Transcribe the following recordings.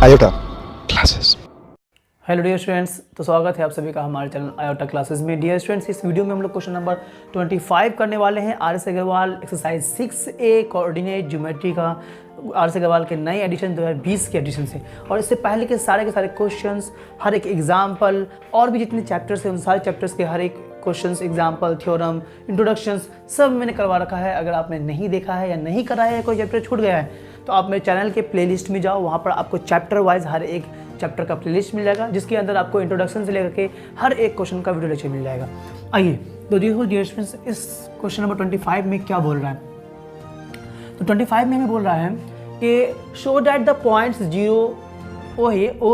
Iota classes. Hello dear students, तो स्वागत है आप सभी का हमारे चैनल आयोटा क्लासेस में। डियर स्टूडेंट्स, इस वीडियो में हम लोग क्वेश्चन नंबर 25 करने वाले हैं RS. Aggarwal exercise 6A coordinate geometry का, आर.एस. अग्रवाल के नए एडिशन 2020 के एडिशन से। और इससे पहले के सारे क्वेश्चंस, हर एक एग्जाम्पल और भी जितने चैप्टर्स हैं उन सारे चैप्टर्स के हर एक क्वेश्चंस, एग्जाम्पल, थ्योरम, इंट्रोडक्शंस सब मैंने करवा रखा है। अगर आपने नहीं देखा है या नहीं करा है या कोई चैप्टर छूट गया है तो आप मेरे चैनल के प्लेलिस्ट में जाओ, वहाँ पर आपको चैप्टर वाइज हर एक चैप्टर का प्लेलिस्ट मिल जाएगा, जिसके अंदर आपको इंट्रोडक्शन से लेकर के हर एक क्वेश्चन का वीडियो लेक्चर मिल जाएगा। आइए तो देखो डियर स्टूडेंट्स, इस क्वेश्चन नंबर 25 में क्या बोल रहा है। तो 25 में हमें बोल रहा है कि show that the points 0 O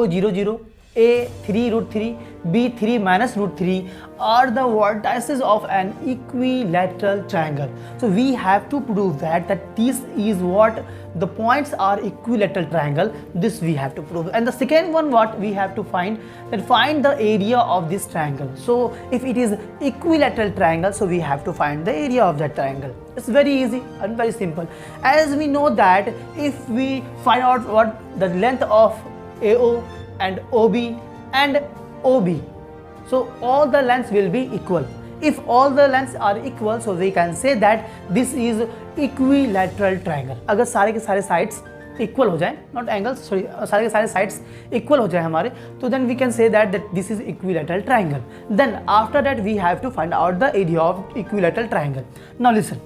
0 0 A 3 √3 B 3 -√3 are the vertices of an equilateral triangle. So we have to prove that this is what the points are equilateral triangle. This we have to prove. And the second one, what we have to find, that find the area of this triangle. So if it is equilateral triangle, so we have to find the area of that triangle. It's very easy and very simple. As we know that if we find out what the length of AO and OB and OB, so all the lengths will be equal. If all the lengths are equal, so we can say that this is equilateral triangle. अगर सारे के सारे sides equal हो जाए, not angles, sorry, सारे के सारे sides equal हो जाए हमारे, तो then we can say that this is equilateral triangle. Then after that we have to find out the area of equilateral triangle. Now listen.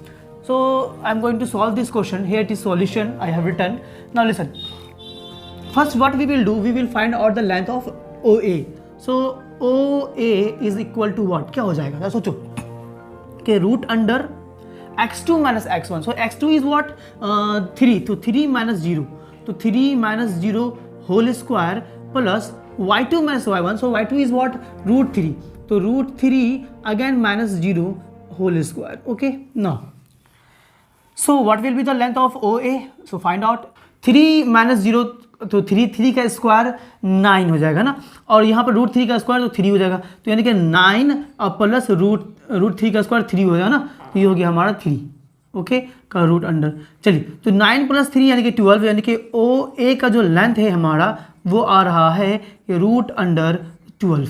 So I am going to solve this question. Here it is solution I have written. Now listen. First what we will do, we will find out the length of OA. So OA is equal to what? क्या हो जाएगा? सोचो कि root under x2 minus x1. So x2 is what? 3. तो 3 minus 0. तो 3 minus 0 whole square plus y2 minus y1. So y2 is what? √3. तो √3 again minus 0 whole square. Okay. Now, so what will be the length of OA? So find out. 3 minus 0 तो 3 का square 9 हो जाएगा ना, और यहाँ पर √3 का स्क्वायर तो 3 हो जाएगा, तो यानी कि 9 और प्लस √3 का स्क्वायर 3 हो जाएगा ना, तो ये हो गया हमारा 3 ओके का रूट अंडर। चलिए तो 9 + 3 यानी कि 12, यानी कि OA का जो लेंथ है हमारा वो आ रहा है √12।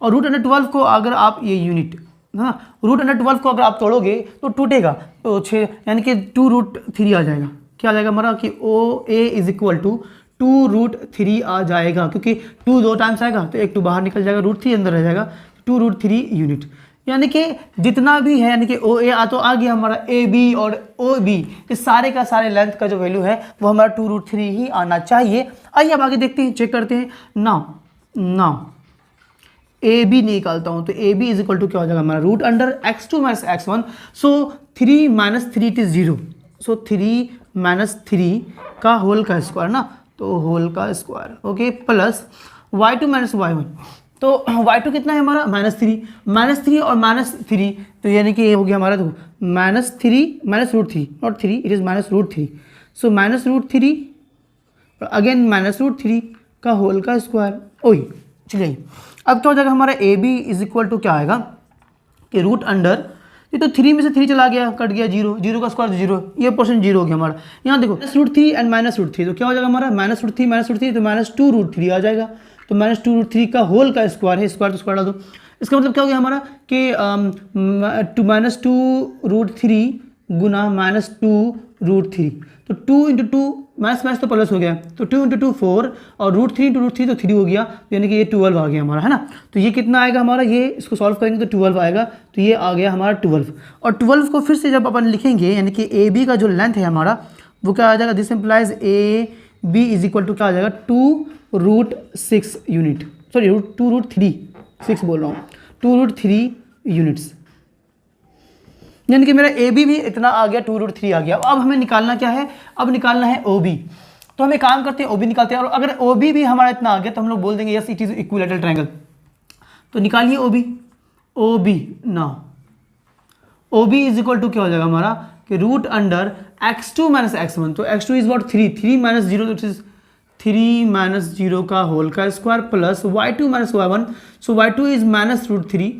और √12 को अगर आप ये यूनिट हाँ √12 को अगर आप तोड़ोगे तो टूटेगा, तो 6 यानी कि 2√3 आ जाएगा। क्या आ जाएगा हमारा कि OA इज इक्वल टू 2√3 आ जाएगा, क्योंकि 2 2 टाइम्स आएगा तो एक 2 बाहर निकल जाएगा, √3 अंदर रह जाएगा, 2√3 यूनिट। यानी कि जितना भी है, यानी कि OA तो आ गया हमारा, AB और OB इस सारे का सारे लेंथ का जो वैल्यू है वो हमारा 2√3 ही आना चाहिए। आइए अब आगे देखते हैं, चेक करते हैं। नाउ AB निकालता हूँ, तो AB इज इक्वल टू क्या हो जाएगा हमारा root under x2 minus x1. So 3 minus 3 it is 0. So 3 minus 3 का होल का स्क्वायर ना, तो होल का square okay plus y2 minus y1. तो y2 कितना है हमारा -3 और -3, तो यानी कि ये हो गया हमारा, देखो -3 not 3, it is -√3. So -√3 again -√3 का होल का स्क्वायर ओही। चलिए अब क्या हो जाएगा हमारा AB इज इक्वल टू क्या आएगा कि रूट अंडर, ये तो 3 में से 3 चला गया, कट गया 0 का स्क्वायर 0, ये पोर्शन 0 हो गया हमारा। यहाँ देखो √3 एंड -√3, तो क्या हो जाएगा हमारा -√3 तो -2√3 आ जाएगा, तो -2√3 का होल का स्क्वायर है, स्क्वायर तो स्क्वायर डाल दो। इसका मतलब क्या हो गया हमारा कि -2√3 गुना -2√3, तो 2 × 2 मैथ्स तो प्लस हो गया, तो 2 × 2 4 और √3 × √3 तो 3 हो गया, यानी कि ये 12 आ गया हमारा, है ना। तो ये कितना आएगा हमारा, ये इसको सॉल्व करेंगे तो 12 आएगा, तो ये आ गया हमारा 12। और 12 को फिर से जब अपन लिखेंगे, यानी कि AB का जो लेंथ है हमारा वो क्या आ जाएगा, this implies AB is equal to क्या आ जाएगा 2√6 यूनिट, सॉरी 2√3 बोल रहा हूँ, 2√3 यूनिट्स, यानी कि मेरा AB भी इतना आ गया, 2√3 आ गया। अब हमें निकालना क्या है, अब निकालना है OB। तो हम एक काम करते हैं, OB निकालते हैं, और अगर OB भी हमारा इतना आ गया तो हम लोग बोल देंगे yes it is equilateral triangle. तो निकालिए OB now OB is equal to क्या हो जाएगा हमारा कि root under x2 minus x1, तो x2 is what 3 minus 0, it is 3 minus 0 का होल का square plus y2 minus y1, so y2 is -√3,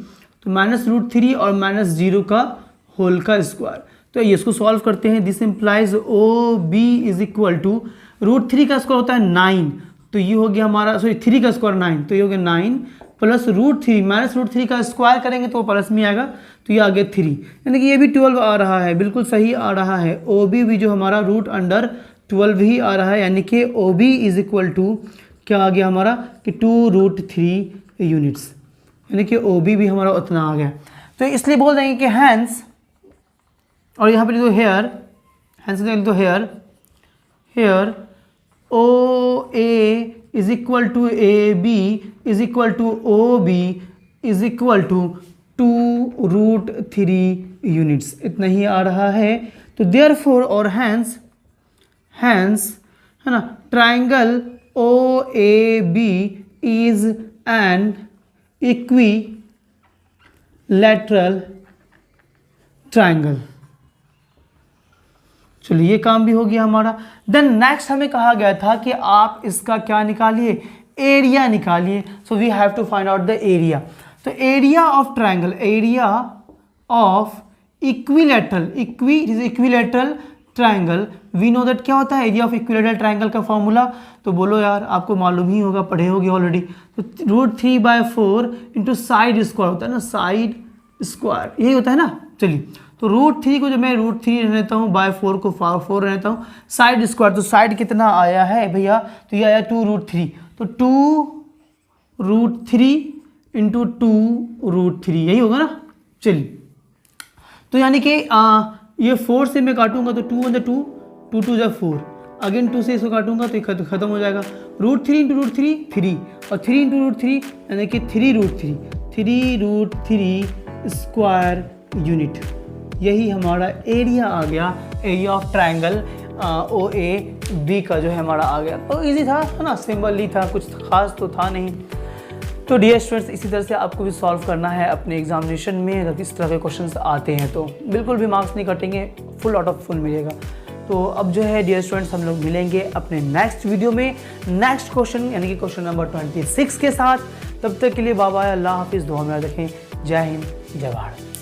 तो -√3 और -0 का होल का स्क्वायर। तो ये इसको सॉल्व करते हैं, this implies OB is equal to √3 का स्क्वायर होता है 9, तो ये हो गया हमारा, सॉरी 3 का स्क्वायर 9, तो ये हो गया 9 प्लस √3 माइनस √3 का स्क्वायर करेंगे तो प्लस में आएगा, तो ये आ गया 3, यानी कि ये भी 12 आ रहा है, बिल्कुल सही आ रहा है। OB भी जो हमारा √12 ही आ रहा है, यानी कि OB इज इक्वल टू क्या आ गया हमारा कि 2√3 यूनिट्स, यानी कि OB भी हमारा उतना आ गया। तो इसलिए बोल देंगे कि हैंस, और यहाँ पे तो हेयर, हैंस तो here OA is equal to AB is equal to OB is equal to 2√3 units, इतना ही आ रहा है। तो देयरफॉर और हैंस है ना, triangle OAB is an equilateral triangle. चलिए ये काम भी हो गया हमारा। देन नेक्स्ट हमें कहा गया था कि आप इसका क्या निकालिए, एरिया निकालिए। So we have to find out the area. तो area of triangle, area of equilateral triangle, we know that क्या होता है एरिया ऑफ इक्विलैटरल ट्राइंगल का फॉर्मूला, तो बोलो यार आपको मालूम ही होगा, पढ़े होगे ऑलरेडी। तो √3/4 इंटू साइड स्क्वायर होता है ना, साइड स्क्वायर यही होता है ना। चलिए तो √3 को जब मैं √3 रहता हूँ, /4 को 4 रहता हूँ, साइड स्क्वायर, तो साइड कितना आया है भैया, तो ये आया 2√3, तो 2√3 इंटू 2√3 यही होगा ना। चलिए तो यानी कि ये 4 से मैं काटूंगा तो 2 × 2, 2 × 2 4, अगेन 2 से इसको काटूंगा तो खत्म हो जाएगा। √3 इंटू √3 3, और 3 इंटू √3 यानी कि 3√3 स्क्वायर यूनिट, यही हमारा एरिया आ गया, एरिया ऑफ ट्राइंगल OAB का जो है हमारा आ गया। तो इजी था, है ना, सिंपल ही था, कुछ खास तो था नहीं। तो डियर स्टूडेंट्स, इसी तरह से आपको भी सॉल्व करना है अपने एग्जामिनेशन में। अगर इस तरह के क्वेश्चंस आते हैं तो बिल्कुल भी मार्क्स नहीं कटेंगे, फुल आउट ऑफ फुल मिलेगा। तो अब जो है डियर स्टूडेंट्स, हम लोग मिलेंगे अपने नेक्स्ट वीडियो में नेक्स्ट क्वेश्चन यानी कि क्वेश्चन नंबर 26 के साथ। तब तक के लिए बाय बाय, अल्लाह हाफिज़, दुआ में याद रखें। जय हिंद, जय भारत।